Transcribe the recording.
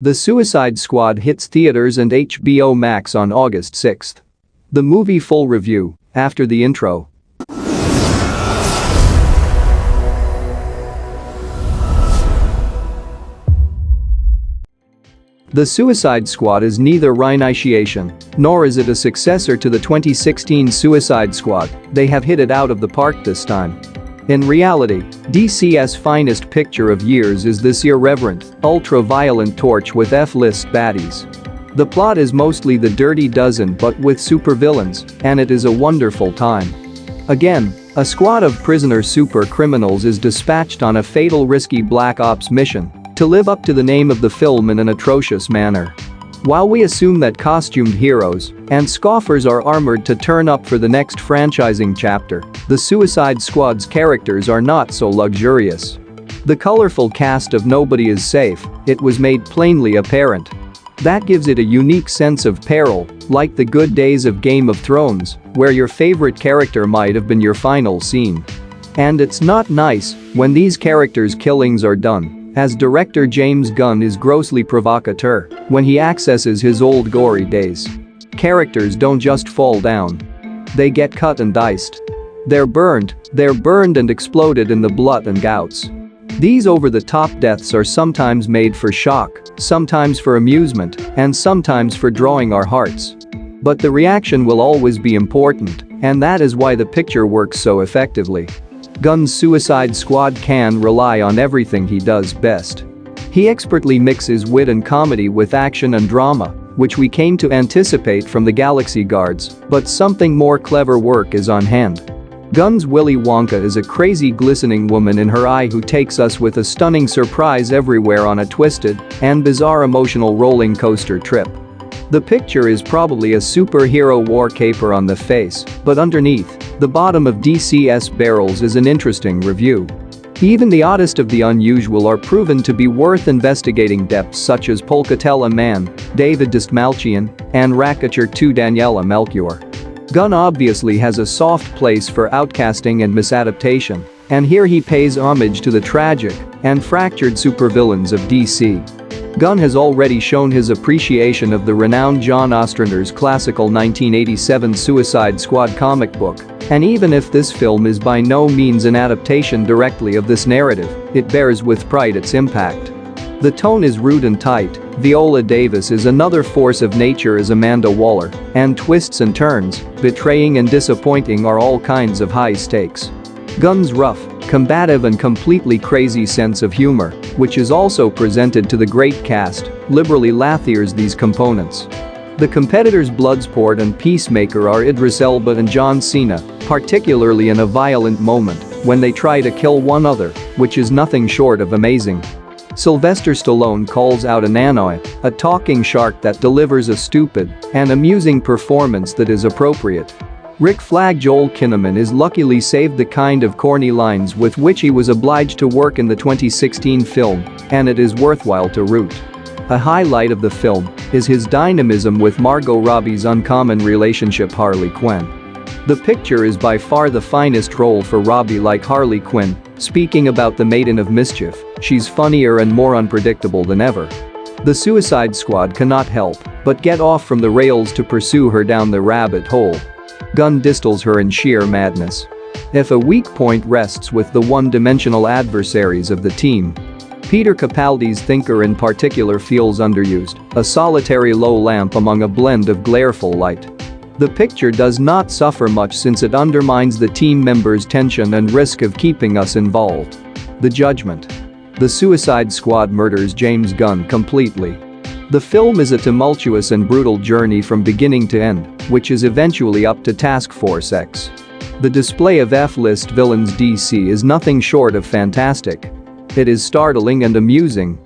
The Suicide Squad hits theaters and HBO Max on August 6. The movie full review, after the intro. The Suicide Squad is neither reinitiation, nor is it a successor to the 2016 Suicide Squad. They have hit it out of the park this time. In reality, DC's finest picture of years is this irreverent, ultra-violent torch with F-list baddies. The plot is mostly the Dirty Dozen but with supervillains, and it is a wonderful time. Again, a squad of prisoner super criminals is dispatched on a fatal risky black ops mission to live up to the name of the film in an atrocious manner. While we assume that costumed heroes and scoffers are armored to turn up for the next franchising chapter, the Suicide Squad's characters are not so luxurious. The colorful cast of Nobody Is Safe, it was made plainly apparent. That gives it a unique sense of peril, like the good days of Game of Thrones, where your favorite character might have been your final scene. And it's not nice when these characters' killings are done, as director James Gunn is grossly provocateur when he accesses his old gory days. Characters don't just fall down. They get cut and diced. They're burned and exploded in the blood and gouts. These over-the-top deaths are sometimes made for shock, sometimes for amusement, and sometimes for drawing our hearts. But the reaction will always be important, and that is why the picture works so effectively. Gunn's Suicide Squad can rely on everything he does best. He expertly mixes wit and comedy with action and drama, which we came to anticipate from the Galaxy Guards, but something more clever work is on hand. Gunn's Willy Wonka is a crazy glistening woman in her eye who takes us with a stunning surprise everywhere on a twisted and bizarre emotional rolling coaster trip. The picture is probably a superhero war caper on the face, but underneath, the bottom of DC's barrels is an interesting review. Even the oddest of the unusual are proven to be worth investigating. Depths such as Polkatella Man, David Dastmalchian, and Racketeer 2 Daniela Melchior. Gunn obviously has a soft place for outcasting and misadaptation, and here he pays homage to the tragic and fractured supervillains of DC. Gunn has already shown his appreciation of the renowned John Ostrander's classical 1987 Suicide Squad comic book, and even if this film is by no means an adaptation directly of this narrative, it bears with pride its impact. The tone is rude and tight. Viola Davis is another force of nature as Amanda Waller, and twists and turns, betraying and disappointing are all kinds of high stakes. Gunn's rough, combative and completely crazy sense of humor, which is also presented to the great cast, liberally lathiers these components. The competitors Bloodsport and Peacemaker are Idris Elba and John Cena, particularly in a violent moment when they try to kill one another, which is nothing short of amazing. Sylvester Stallone calls out an Nanoid, a talking shark that delivers a stupid and amusing performance that is appropriate. Rick Flag Joel Kinnaman is luckily saved the kind of corny lines with which he was obliged to work in the 2016 film, and it is worthwhile to root. A highlight of the film is his dynamism with Margot Robbie's uncommon relationship Harley Quinn. The picture is by far the finest role for Robbie. Like Harley Quinn, speaking about the Maiden of Mischief, she's funnier and more unpredictable than ever. The Suicide Squad cannot help but get off from the rails to pursue her down the rabbit hole. Gunn distills her in sheer madness. If a weak point rests with the one-dimensional adversaries of the team, Peter Capaldi's Thinker in particular feels underused, a solitary low lamp among a blend of glareful light. The picture does not suffer much since it undermines the team members' tension and risk of keeping us involved. The Judgment. The Suicide Squad murders James Gunn completely. The film is a tumultuous and brutal journey from beginning to end, which is eventually up to Task Force X. The display of F-list villains DC is nothing short of fantastic. It is startling and amusing,